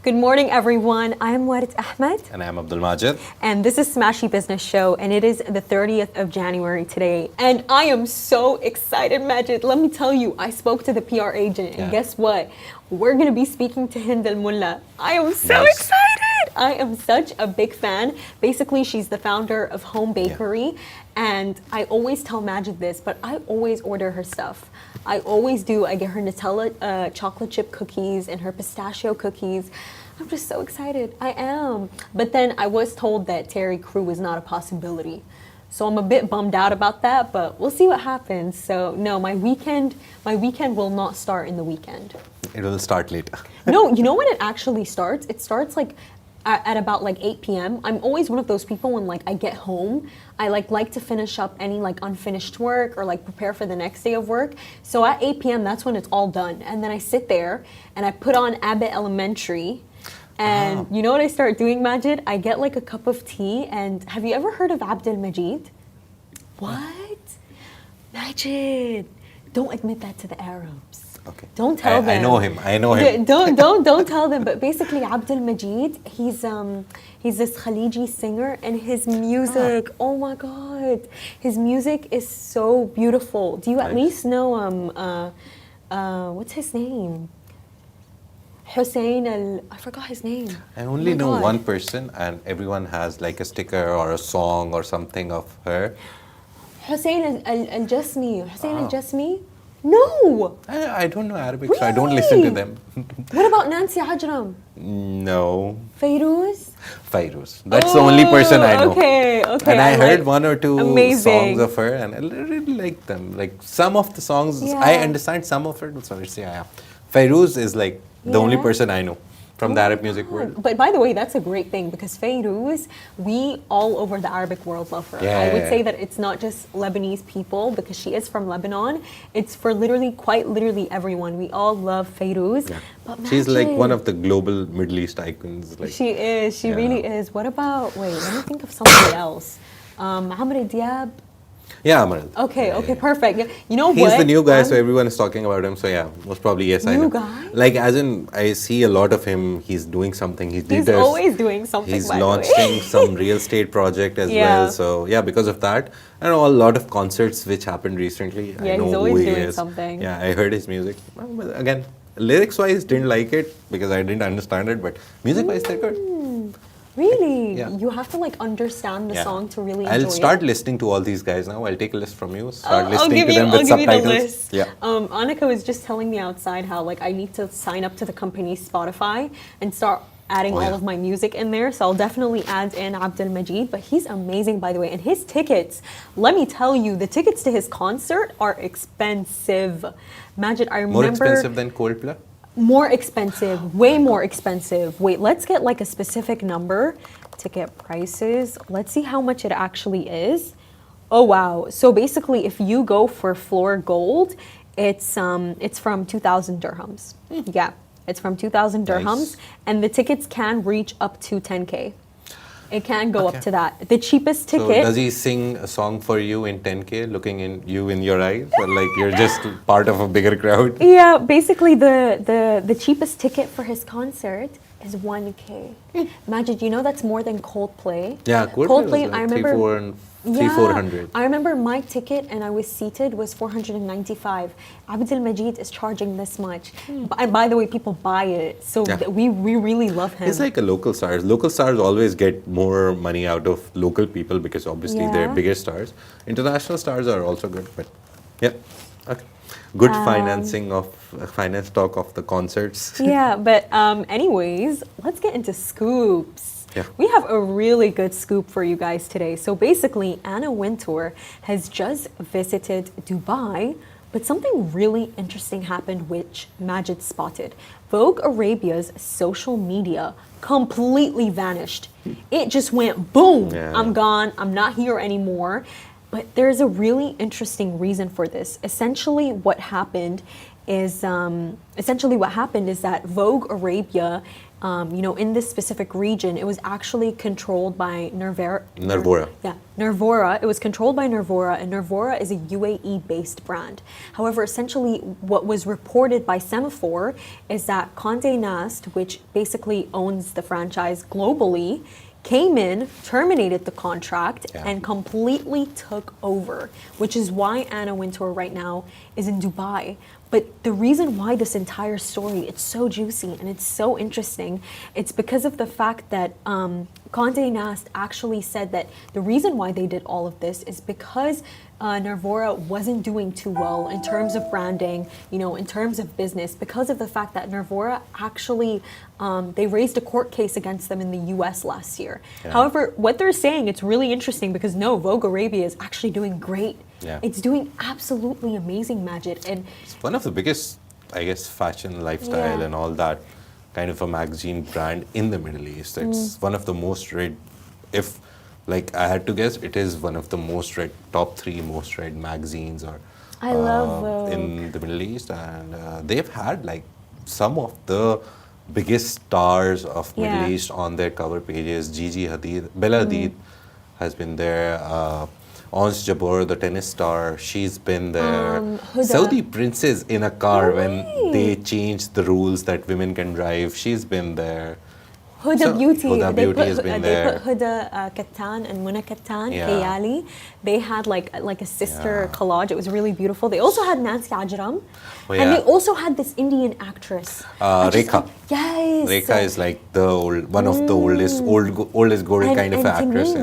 Good morning, everyone. I'm Warid Ahmed. And I'm Abdul Majid. And this is Smashy Business Show, and it is the 30th of January today. And I am so excited, Majid. Let me tell you, I spoke to the PR agent, and guess what? We're going to be speaking to Hind Al Mulla. I am so excited. I am such a big fan. Basically, she's the founder of Home Bakery. And I always tell Majid this, but I always order her stuff. I always do. I get her Nutella chocolate chip cookies and her pistachio cookies. I'm just so excited. I am. But then I was told that Terry Crew is not a possibility. So I'm a bit bummed out about that, but we'll see what happens. So no, my weekend will not start in the weekend. It will start later. No, you know when it actually starts? It starts like at about like 8 p.m. I'm always one of those people when like I get home, I like to finish up any like unfinished work or like prepare for the next day of work. So at 8 p.m. that's when it's all done. And then I sit there and I put on Abbott Elementary. And you know what I start doing, Majid? I get like a cup of tea. And have you ever heard of Abdul Majid? What? Majid, don't admit that to the Arabs. Okay. Don't tell them. I know him. Don't tell them. But basically, Abdul Majid, he's this Khaliji singer, and his music. Oh my God, his music is so beautiful. Do you at least know what's his name? I forgot his name. I only know one person, and everyone has like a sticker or a song or something of her. Hussein al-Jasmi. Hussein al-Jasmi. No! I don't know Arabic, really? so I don't listen to them. What about Nancy Ajram? No. Fairuz? Fairuz. That's the only person I know. Okay. And I heard one or two amazing songs of her, and I really like them. Like some of the songs, I understand some of it. So Fairuz is like the only person I know from the Arab music world. But by the way, that's a great thing because Fairuz, we all over the Arabic world love her. I would say that it's not just Lebanese people because she is from Lebanon. It's for quite literally everyone. We all love Fairuz. Yeah. But she's like one of the global Middle East icons. Like, she is. She really is. What about, wait, let me think of somebody else. Amr Diab. Yeah, Amr. Okay, perfect. You know what? He's the new guy, so everyone is talking about him. So yeah, most probably yes, I know. New guy? Like as in, I see a lot of him. He's doing something. He's always doing something. He's launching some real estate project as well. So yeah, because of that, I know a lot of concerts which happened recently. I know he's always who he doing is. something. Yeah, I heard his music. Well, again, lyrics-wise, didn't like it because I didn't understand it. But music-wise, they're good. Really? Yeah. You have to like understand the song to really enjoy it. I'll start listening to all these guys now. I'll take a list from you. I'll listening give to them with you the subtitles. list. Yeah. Annika was just telling me outside how like I need to sign up to the company's Spotify and start adding all of my music in there. So I'll definitely add in Abdul Majid. But he's amazing, by the way. And his tickets, let me tell you, the tickets to his concert are expensive. Majid, I remember... More expensive than Coldplay? More expensive, way more expensive. Wait, let's get like a specific number. Ticket prices. Let's see how much it actually is. Oh wow. So basically if you go for floor gold, it's from 2,000 dirhams. Yeah, it's from 2,000 dirhams and the tickets can reach up to 10K. It can go up to that. The cheapest ticket. So does he sing a song for you in 10K, looking in your eyes, or like you're just part of a bigger crowd? Yeah, basically the cheapest ticket for his concert is 1K. Majid, you know that's more than Coldplay. Yeah, Coldplay I like remember 400. I remember my ticket and I was seated was 495. Abdul Majid is charging this much. And by the way, people buy it. So we really love him. It's like a local stars. Local stars always get more money out of local people because obviously they're bigger stars. International stars are also good, but yeah. Okay. Good finance talk of the concerts. Yeah, but anyways, let's get into scoops. Yeah. We have a really good scoop for you guys today. So basically, Anna Wintour has just visited Dubai, but something really interesting happened which Majid spotted. Vogue Arabia's social media completely vanished. It just went boom. Yeah. I'm gone. I'm not here anymore. But there's a really interesting reason for this. Essentially what happened is that Vogue Arabia in this specific region, it was actually controlled by Nervora. Nervora. It was controlled by Nervora, and Nervora is a UAE-based brand. However, essentially, what was reported by Semaphore is that Condé Nast, which basically owns the franchise globally, came in, terminated the contract, and completely took over, which is why Anna Wintour right now is in Dubai. But the reason why this entire story, it's so juicy and it's so interesting, it's because of the fact that Condé Nast actually said that the reason why they did all of this is because Nervora wasn't doing too well in terms of branding, in terms of business, because of the fact that Nervora actually, they raised a court case against them in the US last year. Yeah. However, what they're saying, it's really interesting because no, Vogue Arabia is actually doing great. Yeah. It's doing absolutely amazing, Majid. And it's one of the biggest, I guess, fashion, lifestyle and all that kind of a magazine brand in the Middle East. It's one of the most read, if like I had to guess, it is one of the most read, top 3 most read magazines or I love Vogue. In the Middle East. And they've had like some of the biggest stars of Middle East on their cover pages. Gigi Hadid, Bella Hadid has been there. Ons Jabeur, the tennis star, she's been there. Saudi princess in a car when they changed the rules that women can drive, she's been there. Huda Beauty. Huda Beauty has been there. They put Huda Kattan and Muna Kattan, Kayali. They had like a sister collage. It was really beautiful. They also had Nancy Ajram. And they also had this Indian actress. Rekha. Yes. Rekha is like one of the oldest gold kind of actress.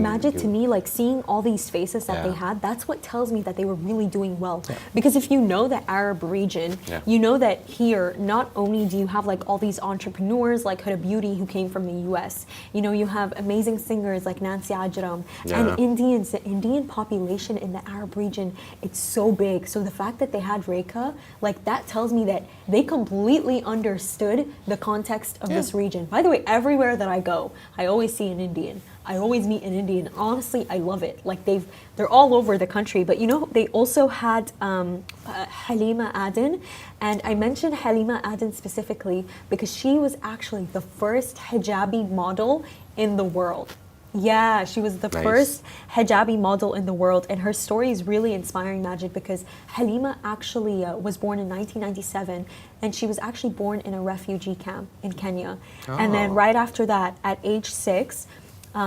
To me, like seeing all these faces that they had, that's what tells me that they were really doing well. Because if you know the Arab region, you know that here, not only do you have like all these entrepreneurs like Huda Beauty who came from the US, you have amazing singers like Nancy Ajram, and Indians, the Indian population in the Arab region, it's so big. So the fact that they had Rekha, like that tells me that they completely understood the context of this region. By the way, everywhere that I go, I always see an Indian. I always meet an Indian. Honestly, I love it. Like they're all over the country. But they also had Halima Aden, and I mentioned Halima Aden specifically because she was actually the first hijabi model in the world. Yeah, she was the first hijabi model in the world, and her story is really inspiring, Majid, because Halima actually was born in 1997, and she was actually born in a refugee camp in Kenya. And then right after that, at age 6,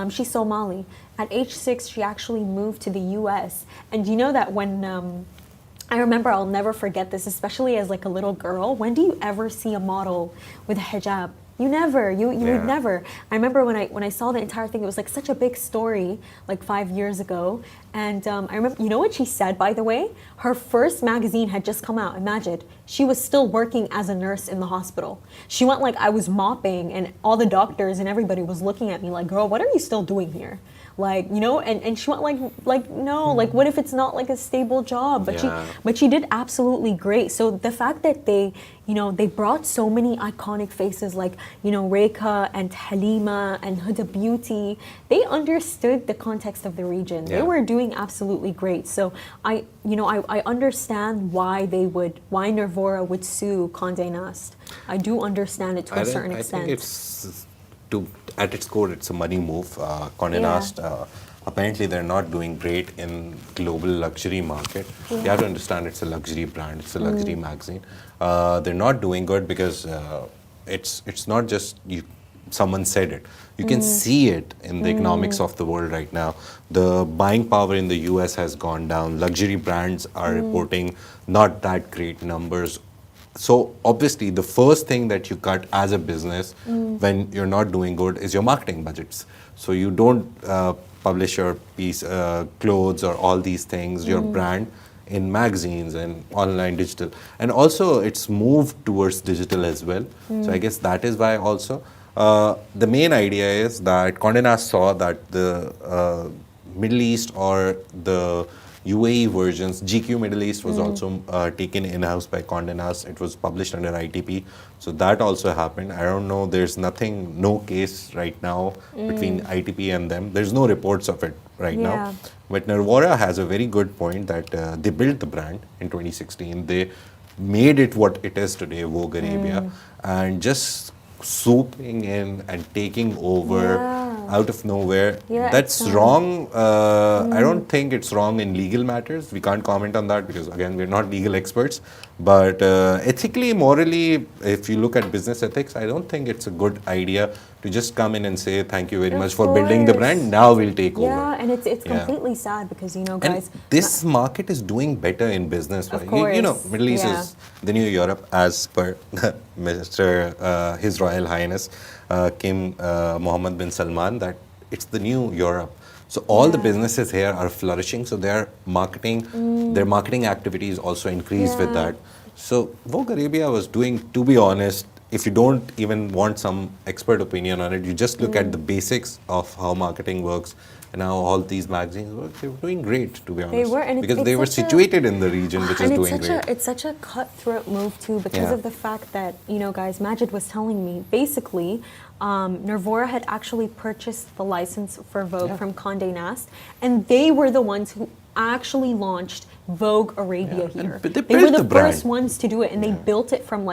she's Somali. At age 6, she actually moved to the US. And you know that when I remember, I'll never forget this, especially as like a little girl. When do you ever see a model with a hijab? You never. You would never. I remember when I saw the entire thing, it was like such a big story, like 5 years ago. And I remember, you know what she said, by the way? Her first magazine had just come out. Imagine, she was still working as a nurse in the hospital. She went like, I was mopping, and all the doctors and everybody was looking at me like, girl, what are you still doing here? Like, and she went like no, like what if it's not like a stable job? But she did absolutely great. So the fact that they brought so many iconic faces like, Rekha and Halima and Huda Beauty, they understood the context of the region. They were doing absolutely great. So I understand why Nervora would sue Condé Nast. I do understand it to a certain extent. I think it's at its core, it's a money move. Condé Nast, apparently they're not doing great in global luxury market. You have to understand it's a luxury brand, it's a luxury magazine. They're not doing good because it's not just someone said it. You can see it in the economics of the world right now. The buying power in the US has gone down. Luxury brands are reporting not that great numbers. So obviously the first thing that you cut as a business when you're not doing good is your marketing budgets. So you don't publish your clothes or all these things, your brand in magazines and online digital. And also it's moved towards digital as well. So I guess that is why also. The main idea is that Condé Nast saw that the Middle East or the UAE versions, GQ Middle East was also taken in-house by Condé Nast. It was published under ITP. So that also happened. I don't know, there's no case right now between ITP and them. There's no reports of it right now. But Nervora has a very good point that they built the brand in 2016. They made it what it is today, Vogue Arabia. And just swooping in and taking over out of nowhere. Yeah, That's wrong. I don't think it's wrong in legal matters. We can't comment on that because, again, we're not legal experts. But ethically, morally, if you look at business ethics, I don't think it's a good idea to just come in and say, thank you very much for building the brand. Now we'll take over. Yeah, and it's completely sad because, guys. And this market is doing better in business. Of Right? course. Middle East is the new Europe, as per Mr. His Royal Highness King Mohammed bin Salman, that it's the new Europe. So all the businesses here are flourishing. So their marketing activities also increased with that. So Vogue Arabia was doing, to be honest, if you don't even want some expert opinion on it, you just look at the basics of how marketing works and how all these magazines work. They were doing great, to be honest. They were, and because they were situated in the region, which is doing great. It's such a cutthroat move too, because of the fact that, guys, Majid was telling me, basically, Nervora had actually purchased the license for Vogue from Condé Nast, and they were the ones who actually launched Vogue Arabia here. But they were the brand. first ones to do it, and they built it from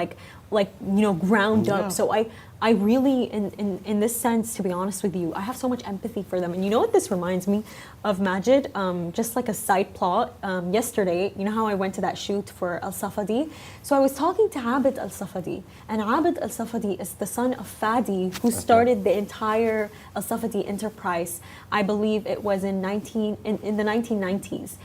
ground up. So I really, in this sense, to be honest with you, I have so much empathy for them. And you know what this reminds me of, Majid? Just like a side plot. Yesterday, you know how I went to that shoot for Al Safadi? So I was talking to Abid Al Safadi. And Abid Al Safadi is the son of Fadi, who started the entire Al Safadi enterprise. I believe it was in the 1990s.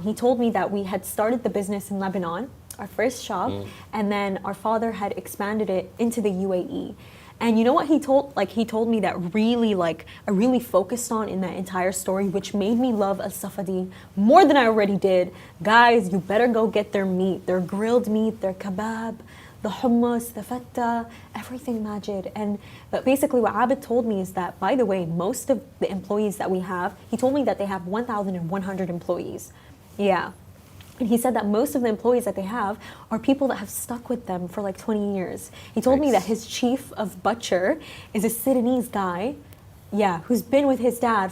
He told me that we had started the business in Lebanon, our first shop, and then our father had expanded it into the UAE. And you know what he told? He told me that I really focused on in that entire story, which made me love Al Safadi more than I already did. Guys, you better go get their meat, their grilled meat, their kebab, the hummus, the fatta, everything, Majid. But basically what Abid told me is that, by the way, most of the employees that we have, he told me that they have 1,100 employees. Yeah. And he said that most of the employees that they have are people that have stuck with them for 20 years. He told me that his chief of butcher is a Sudanese guy, who's been with his dad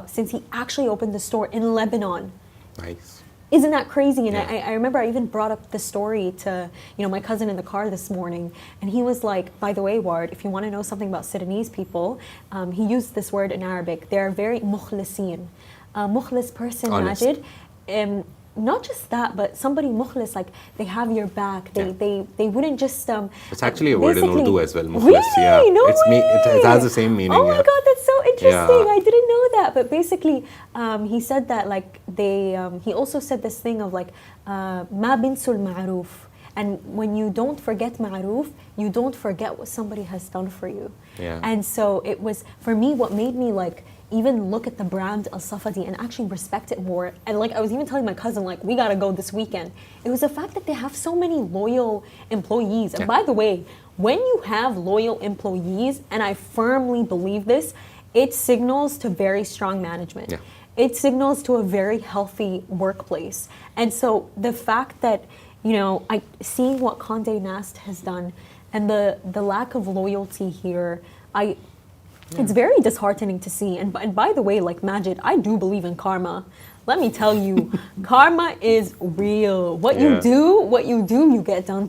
since he actually opened the store in Lebanon. Nice. Isn't that crazy? And I remember I even brought up the story to my cousin in the car this morning, and he was like, by the way, Ward, if you want to know something about Sudanese people, he used this word in Arabic. They're very mukhlisin. A mukhlis person, honest. Majid, not just that, but somebody mukhlis, they have your back. They wouldn't just it's actually a word in Urdu as well, mukhlis. Really? No way. It has the same meaning. Oh my God, that's so interesting. Yeah. I didn't know that. But basically, he said that he also said this thing of ma binsul ma'roof. And when you don't forget ma'roof, you don't forget what somebody has done for you. Yeah. And so it was, for me, what made me even look at the brand Al Safadi and actually respect it more. And I was even telling my cousin, we gotta go this weekend. It was the fact that they have so many loyal employees. And by the way, when you have loyal employees, and I firmly believe this, it signals to very strong management. Yeah. It signals to a very healthy workplace. And so the fact that, seeing what Condé Nast has done and the lack of loyalty here, it's very disheartening to see. And by the way, Majid, I do believe in karma. Let me tell you, karma is real. What you do, you get done.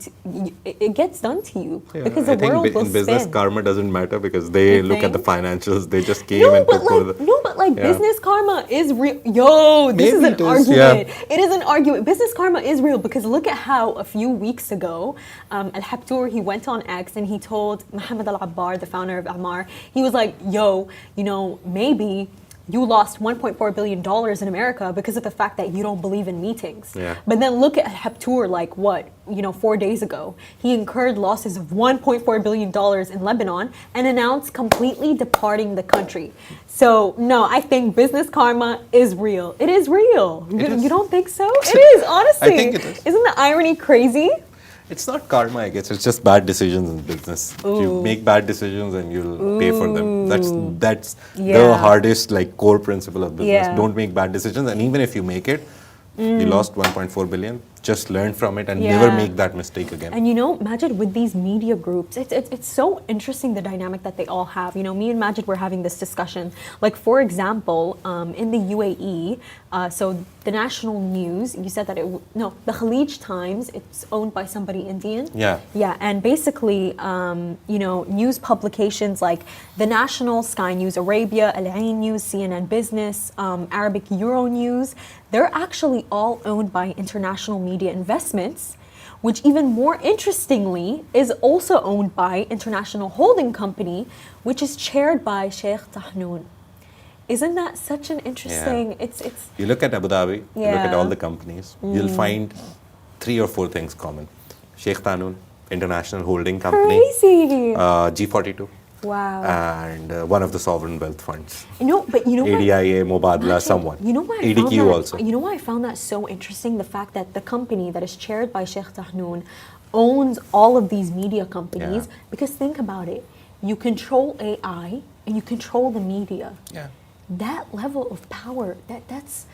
It gets done to you because the world will spin. In business, karma doesn't matter because they look at the financials. They just came and took over. Business karma is real. Yo, this is an argument. It is an argument. Business karma is real because look at how a few weeks ago, Al Habtoor, he went on X and he told Mohammed Al Abbar, the founder of Amar, he was like, yo, maybe you lost $1.4 billion in America because of the fact that you don't believe in meetings. Yeah. But then look at Habtoor, 4 days ago. He incurred losses of $1.4 billion in Lebanon and announced completely departing the country. So, no, I think business karma is real. It is real. You don't think so? It is, honestly. I think it is. Isn't the irony crazy? It's not karma, I guess. It's just bad decisions in business. You make bad decisions and you'll pay for them. That's the hardest, core principle of business. Yeah. Don't make bad decisions. And even if you make it, you lost 1.4 billion. just learn from it and never make that mistake again. And Majid, with these media groups, it's so interesting the dynamic that they all have. Me and Majid were having this discussion. Like, for example, in the UAE, so the national news, you said that the Khalij Times, it's owned by somebody Indian. Yeah. Yeah, and basically, news publications like the National, Sky News Arabia, Al Ain News, CNN Business, Arabic Euronews, they're actually all owned by International Media Investments, which even more interestingly is also owned by International Holding Company, which is chaired by Sheikh Tahnoon. Isn't that such an interesting? It's. You look at Abu Dhabi, you look at all the companies, you'll find 3 or 4 things common. Sheikh Tahnoon, International Holding Company, Crazy. G42. Wow. And one of the sovereign wealth funds. But ADIA, Mubadala, someone. ADQ also. You know why I found that so interesting? The fact that the company that is chaired by Sheikh Tahnoon owns all of these media companies. Yeah. Because think about it. You control AI and you control the media. Yeah. That level of power, that's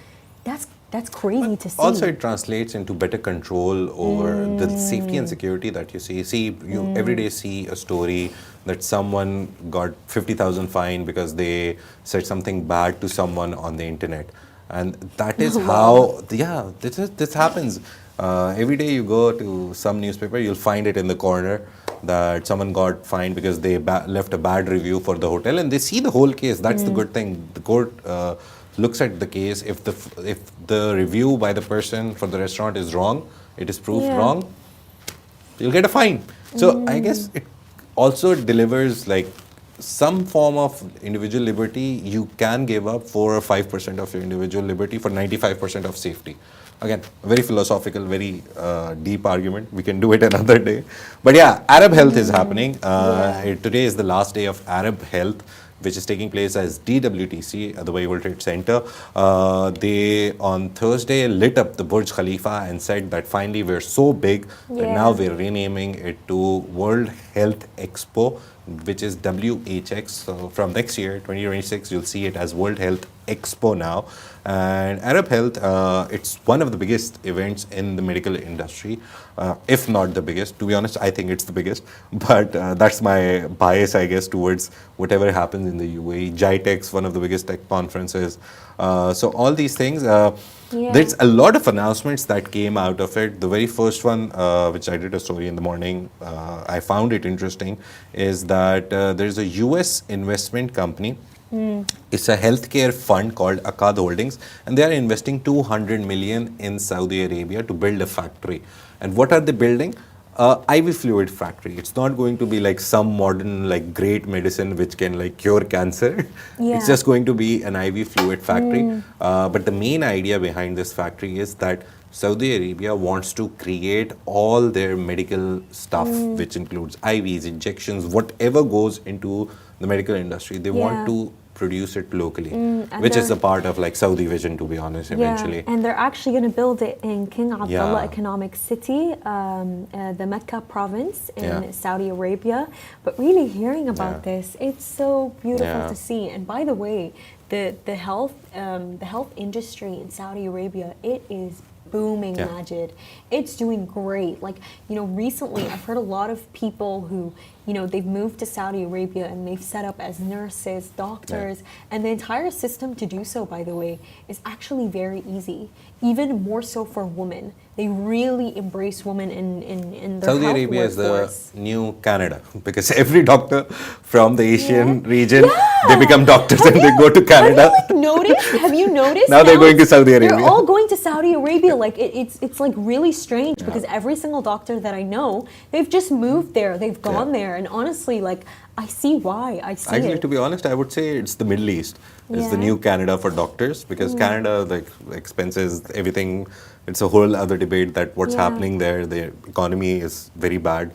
crazy to see. Also, it translates into better control over the safety and security that you see. You every day see a story that someone got 50,000 fine because they said something bad to someone on the internet, and that is how. Yeah, this happens. Every day you go to some newspaper, you'll find it in the corner that someone got fined because they left a bad review for the hotel, and they see the whole case. That's the good thing. The court looks at the case. If the review by the person for the restaurant is wrong, it is proved wrong, you'll get a fine. So I guess it also delivers like some form of individual liberty. You can give up 4 or 5% of your individual liberty for 95% of safety. Again, very philosophical, very deep argument. We can do it another day. But yeah, Arab Health is happening. Today is the last day of Arab Health, which is taking place as DWTC at the World Trade Center. They, on Thursday, lit up the Burj Khalifa and said that finally we're so big that now we're renaming it to World Health Expo, which is WHX. So from next year, 2026, you'll see it as World Health Expo now. And Arab Health, it's one of the biggest events in the medical industry, if not the biggest. To be honest, I think it's the biggest. But that's my bias, I guess, towards whatever happens in the UAE. GITEX, one of the biggest tech conferences. So all these things. There's a lot of announcements that came out of it. The very first one, which I did a story in the morning, I found it interesting, is that there's a US investment company. It's a healthcare fund called Akkad Holdings, and they are investing 200 million in Saudi Arabia to build a factory. And what are they building? IV fluid factory. It's not going to be like some modern like great medicine which can like cure cancer. It's just going to be an IV fluid factory. But the main idea behind this factory is that Saudi Arabia wants to create all their medical stuff, which includes IVs, injections, whatever goes into the medical industry. They want to produce it locally, which is a part of like Saudi vision, to be honest, eventually. And they're actually going to build it in King Abdullah Economic City, the Mecca province in Saudi Arabia. But really hearing about this, it's so beautiful to see. And by the way, the health industry in Saudi Arabia, it is booming, Majid. It's doing great. Like, recently I've heard a lot of people who, they've moved to Saudi Arabia and they've set up as nurses, doctors, and the entire system to do so, by the way, is actually very easy. Even more so for women. They really embrace women in their Saudi health Arabia workforce. is the new Canada, because every doctor from the Asian region, they become doctors and they go to Canada. Have you noticed? Now they're going to Saudi Arabia. They're all going to Saudi Arabia. Like it's like really strange because every single doctor that I know, they've just moved there. They've gone there, and honestly, like I see why. Actually, to be honest, I would say it's the Middle East. It's the new Canada for doctors, because Canada, like expenses, everything. It's a whole other debate that what's happening there. The economy is very bad.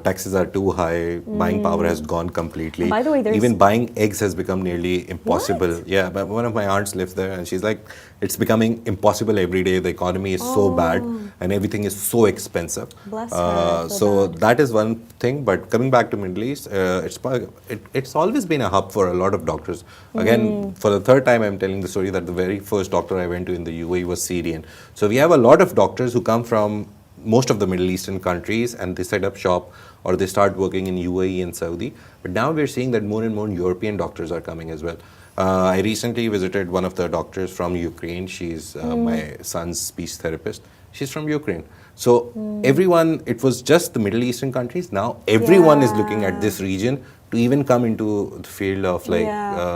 Taxes are too high. Buying power has gone completely. By the way, even buying eggs has become nearly impossible. What? Yeah, but one of my aunts lives there, and she's like, it's becoming impossible every day. The economy is so bad, and everything is so expensive. Bless her. So that is one thing. But coming back to Middle East, it's always been a hub for a lot of doctors. Again, for the third time, I'm telling the story that the very first doctor I went to in the UAE was Syrian. So we have a lot of doctors who come from most of the Middle Eastern countries, and they set up shop or they start working in UAE and Saudi. But now we're seeing that more and more European doctors are coming as well. I recently visited one of the doctors from Ukraine. She's my son's speech therapist. She's from Ukraine. So everyone, it was just the Middle Eastern countries. Now everyone is looking at this region to even come into the field of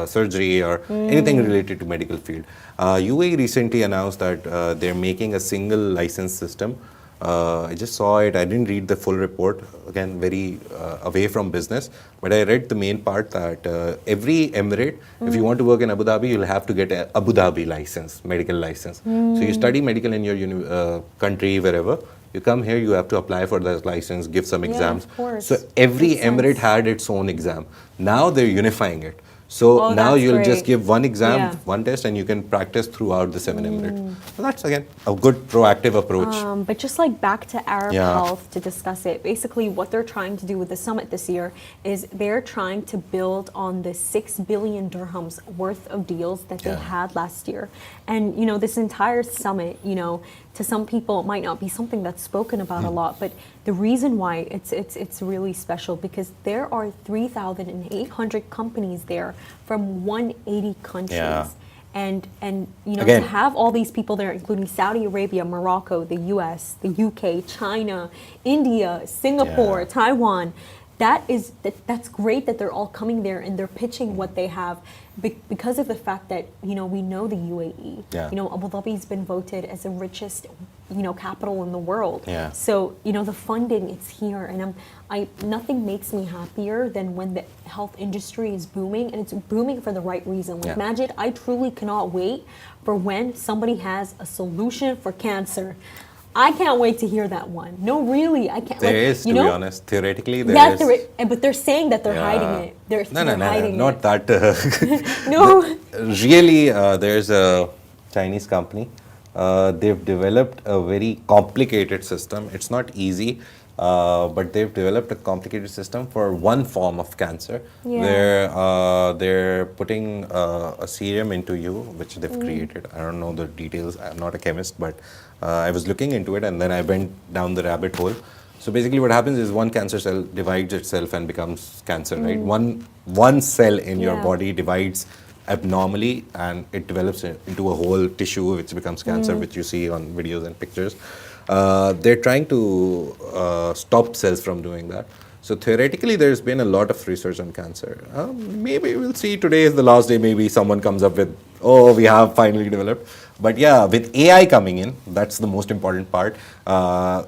surgery or anything related to medical field. UAE recently announced that they're making a single license system. I just saw it. I didn't read the full report. Again, very away from business. But I read the main part that every emirate, if you want to work in Abu Dhabi, you'll have to get an Abu Dhabi license, medical license. So you study medical in your country, wherever. You come here, you have to apply for that license, give some exams. Of course. So every emirate had its own exam. Now they're unifying it. So now you'll just give one exam, one test, and you can practice throughout the 7 emirates. So that's, again, a good proactive approach. But just like back to Arab Health to discuss it, basically what they're trying to do with the summit this year is they're trying to build on the 6 billion dirhams worth of deals that they had last year. And, you know, this entire summit, you know, to some people it might not be something that's spoken about a lot, but the reason why it's really special because there are 3,800 companies there from 180 countries. And you know, again, to have all these people there, including Saudi Arabia, Morocco, the US, the UK, China, India, Singapore, Taiwan, that's great that they're all coming there and they're pitching what they have because of the fact that, you know, we know the UAE. You know, Abu Dhabi's been voted as the richest, you know, capital in the world. So, you know, the funding is here, and nothing makes me happier than when the health industry is booming, and it's booming for the right reason. Like Majid, I truly cannot wait for when somebody has a solution for cancer. I can't wait to hear that one. No, really, I can't. There is, to be honest, theoretically there is. But they're saying that they're hiding it. They're hiding not that. No. Really, there's a Chinese company. They've developed a very complicated system. It's not easy, but they've developed a complicated system for one form of cancer. They're putting a serum into you, which they've created. I don't know the details. I'm not a chemist, but I was looking into it, and then I went down the rabbit hole. So basically what happens is one cancer cell divides itself and becomes cancer, right? One cell in your body divides abnormally and it develops into a whole tissue which becomes cancer, which you see on videos and pictures. They're trying to stop cells from doing that. So theoretically, there's been a lot of research on cancer. Maybe we'll see today is the last day. Maybe someone comes up with, we have finally developed. But yeah, with AI coming in, that's the most important part.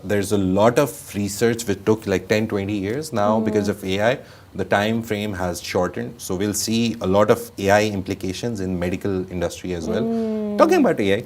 There's a lot of research which took like 10, 20 years now because of AI. The time frame has shortened. So we'll see a lot of AI implications in medical industry as well. Talking about AI,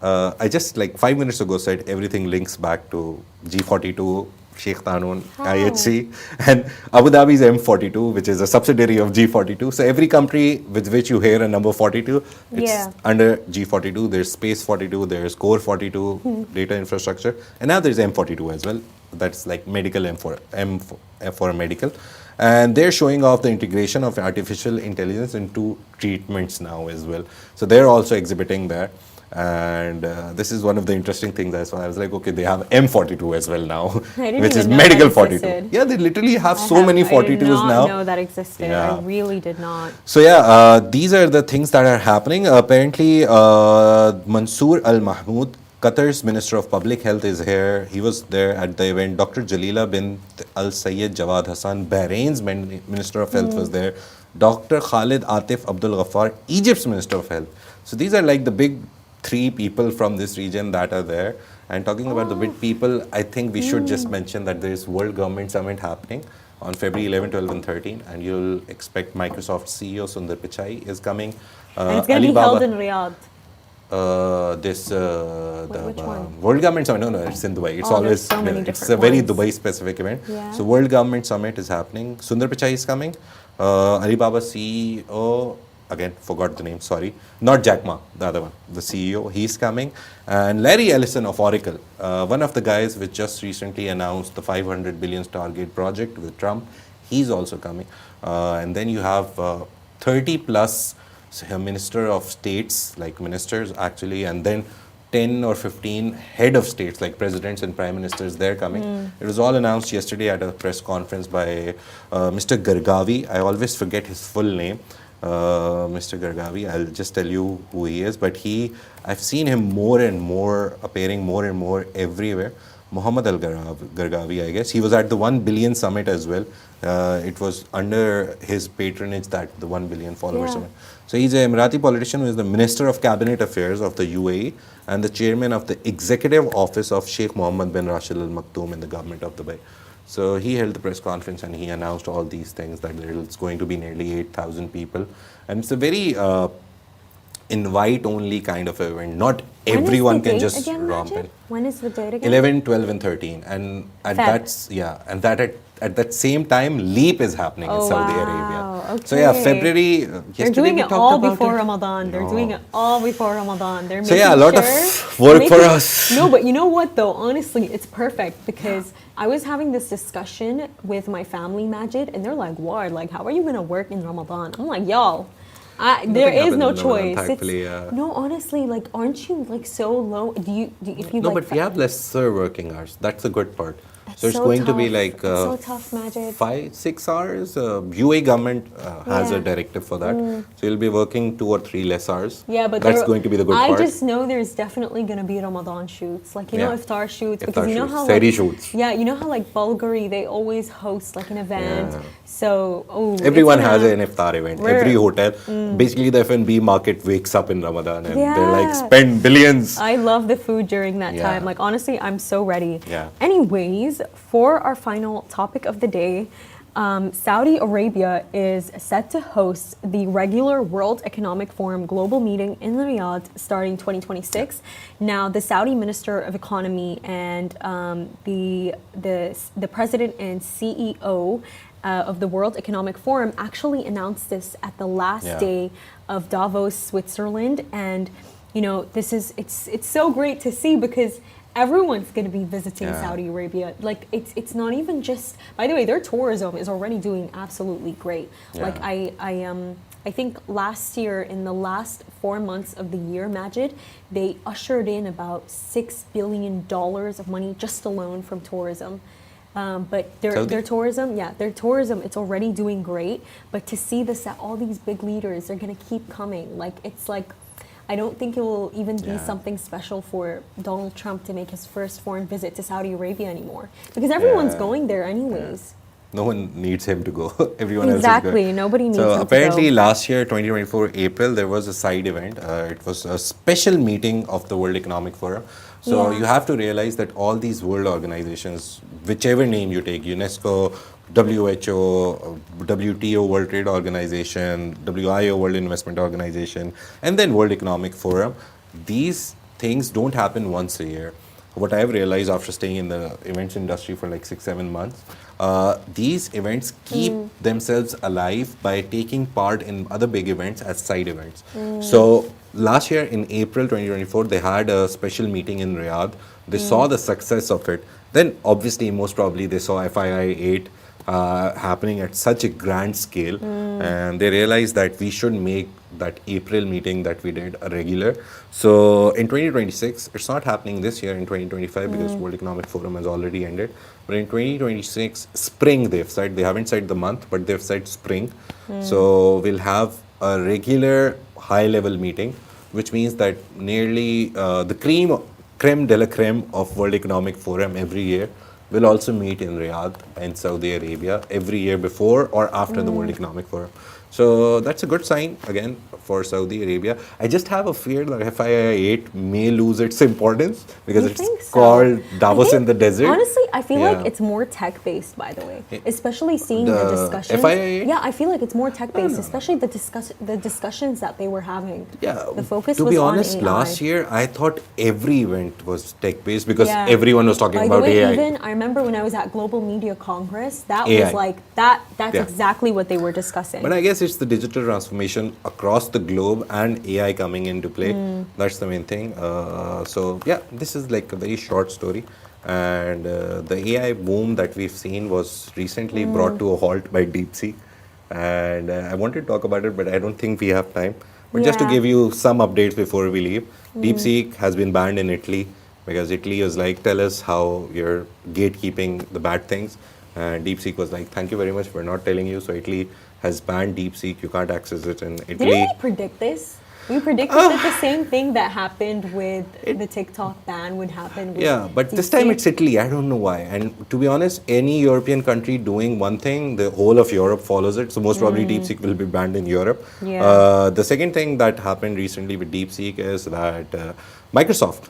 I just like 5 minutes ago said everything links back to G42, Sheikh Qanun, IHC, and Abu Dhabi's M42, which is a subsidiary of G42. So every country with which you hear a number 42, it's under G42. There's Space 42, there's Core 42, data infrastructure, and now there's M42 as well. That's like medical M for medical. And they're showing off the integration of artificial intelligence into treatments now as well. So they're also exhibiting there. And this is one of the interesting things I saw. I was like, okay, they have M42 as well now, which is medical 42. Yeah, they literally have many 42s now. I did not know that existed. I really did not. So yeah, these are the things that are happening. Apparently, Mansour Al Mahmoud, Qatar's Minister of Public Health, is here. He was there at the event. Dr. Jalila bin Al Sayyed Jawad Hassan, Bahrain's Minister of Health, was there. Dr. Khalid Atif Abdul Ghaffar, Egypt's Minister of Health. So these are like the big 3 people from this region that are there. And talking about the big people, I think we should just mention that there is World Government Summit happening on February 11, 12, and 13. And you'll expect Microsoft CEO Sundar Pichai is coming. And it's going to be held in Riyadh. The World Government Summit, no, it's in Dubai. It's always, it's a very Dubai-specific event. So World Government Summit is happening. Sundar Pichai is coming. Alibaba CEO, again, forgot the name, sorry. Not Jack Ma, the other one, the CEO, he's coming. And Larry Ellison of Oracle, one of the guys which just recently announced the 500 billion Stargate project with Trump, he's also coming. And then you have 30 plus Minister of States, like ministers actually, and then 10 or 15 head of states, like presidents and prime ministers, they're coming. It was all announced yesterday at a press conference by Mr. Gargavi. I always forget his full name. Mr. Gargavi, I'll just tell you who he is, but I've seen him more and more, appearing more and more everywhere. Muhammad Gargavi, I guess. He was at the 1 billion summit as well. It was under his patronage that the 1 billion follower summit. So he's an Emirati politician who is the Minister of Cabinet Affairs of the UAE and the chairman of the Executive Office of Sheikh Mohammed bin Rashid Al Maktoum in the government of Dubai. So he held the press conference and he announced all these things, that it's going to be nearly 8,000 people. And it's a very invite-only kind of event. Not everyone can just romp in. When is the date again? 11, 12 and 13. And at that same time, Leap is happening in Saudi Arabia. Okay. So yeah, February, they're doing it all before Ramadan. They're doing it all before Ramadan. They're making a lot of work for us. No, but you know what though? Honestly, it's perfect because I was having this discussion with my family, Majid, and they're like, "What? Like, how are you gonna work in Ramadan?" I'm like, "Y'all, there is no choice." No, honestly, like, aren't you like so low? If you no, like, but we have lesser working hours. That's the good part. So it's so going tough. to be like so tough, Majid. 5-6 hours. UAE government has a directive for that. So you'll be working 2 or 3 less hours. Yeah, but that's going to be the good part. I just know there's definitely going to be Ramadan shoots. Like, you know, iftar shoots. Because you know how Sehri shoots. Yeah, you know how like Bulgari, they always host like an event. Yeah. So, everyone has an iftar event. Every hotel. Basically, the F&B market wakes up in Ramadan and they're like, spend billions. I love the food during that time. Like, honestly, I'm so ready. Yeah. Anyways, for our final topic of the day, Saudi Arabia is set to host the regular World Economic Forum global meeting in Riyadh starting 2026. Now, the Saudi Minister of Economy and the president and CEO of the World Economic Forum actually announced this at the last day of Davos, Switzerland, and you know, it's so great to see because everyone's going to be visiting Saudi Arabia. Like, it's not even just, by the way, their tourism is already doing absolutely great. Like, I think last year, in the last 4 months of the year, Majid, they ushered in about $6 billion of money just alone from tourism. But their tourism, it's already doing great. But to see this, that all these big leaders, they're going to keep coming. Like, it's like, I don't think it will even be something special for Donald Trump to make his first foreign visit to Saudi Arabia anymore. Because everyone's going there anyways. No one needs him to go. Everyone else is Exactly. Nobody needs him to go. So apparently last year, 2024 April, there was a side event. It was a special meeting of the World Economic Forum. So you have to realize that all these world organizations, whichever name you take, UNESCO, WHO, WTO, World Trade Organization, WIO, World Investment Organization, and then World Economic Forum, these things don't happen once a year. What I've realized after staying in the events industry for like 6-7 months, these events keep themselves alive by taking part in other big events as side events. So last year in April 2024, they had a special meeting in Riyadh. They saw the success of it. Then obviously, most probably, they saw FII 8 happening at such a grand scale, and they realized that we should make that April meeting that we did a regular. So in 2026, it's not happening this year in 2025 because World Economic Forum has already ended. But in 2026, spring they've said, they haven't said the month, but they've said spring. So we'll have a regular high-level meeting, which means that nearly the creme de la creme of World Economic Forum every year will also meet in Riyadh in Saudi Arabia every year before or after the World Economic Forum. So that's a good sign, again, for Saudi Arabia. I just have a fear that FII 8 may lose its importance because it's called Davos in the desert. Honestly, I feel like it's more tech-based, by the way. Especially seeing the discussions. FII 8? Yeah, I feel like it's more tech-based, especially the discussions that they were having. Yeah, the focus to was be on honest, AI. last year I thought every event was tech-based because everyone was talking about AI. Even I remember when I was at Global Media Congress, that was like that's exactly what they were discussing. But I guess it's the digital transformation across the globe and AI coming into play. That's the main thing. So yeah, this is like a very short story. And the AI boom that we've seen was recently brought to a halt by DeepSeek. And I wanted to talk about it, but I don't think we have time. But just to Yeah. give you some updates before we leave, DeepSeek has been banned in Italy because Italy was like, tell us how you're gatekeeping the bad things. And DeepSeek was like, thank you very much, we're not telling you. So Italy has banned DeepSeek, you can't access it in Didn't Italy. we predict this? We predicted that the same thing that happened with the TikTok ban would happen with Yeah, but this time DeepSeek. it's Italy. I don't know why. And to be honest, any European country doing one thing, the whole of Europe follows it. So most probably DeepSeek will be banned in Europe. Yeah. The second thing that happened recently with DeepSeek is that Microsoft,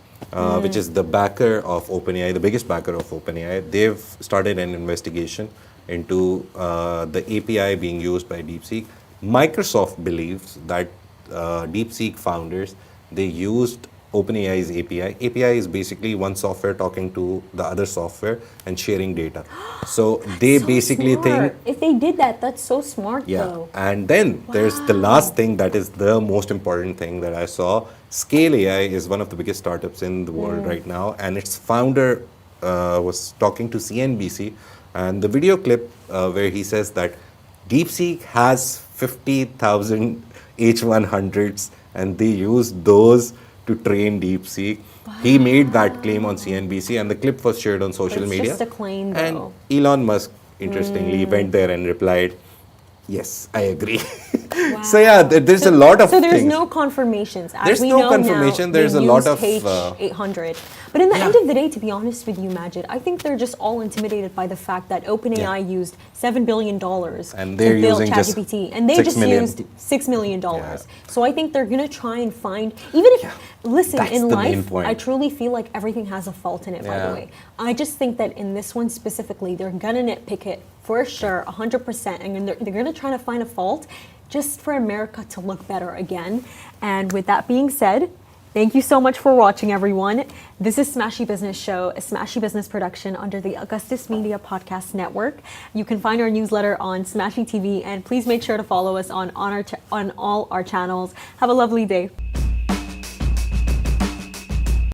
which is the backer of OpenAI, the biggest backer of OpenAI, they've started an investigation into the API being used by DeepSeek. Microsoft believes that DeepSeek founders, they used OpenAI's API. API is basically one software talking to the other software and sharing data. So they So basically smart. think, If they did that, that's so smart yeah. though. And then there's the last thing that is the most important thing that I saw. Scale AI is one of the biggest startups in the world right now, and its founder was talking to CNBC, and the video clip where he says that DeepSeek has 50,000 H100s and they used those to train DeepSeek. He made that claim on CNBC and the clip was shared on social It's media. just a claim And though. Elon Musk, interestingly, went there and replied, yes, I agree. So yeah, there's a lot of So there's things. no confirmations. As There's we no know confirmation, now, there's they a lot used of, H800. But in the Yeah. end of the day, to be honest with you, Majid, I think they're just all intimidated by the fact that OpenAI used $7 billion And they're to build using just ChatGPT, and they 6 just million. used $6 million. Yeah. So I think they're going to try and find, even if, listen, That's in the main life, point. I truly feel like everything has a fault in it, by Yeah. the way. I just think that in this one specifically, they're going to nitpick it for sure, 100%, and they're going to try to find a fault just for America to look better again. And with that being said, thank you so much for watching, everyone. This is Smashy Business Show, a Smashy Business production under the Augustus Media Podcast Network. You can find our newsletter on Smashy TV, and please make sure to follow us on all our channels. Have a lovely day.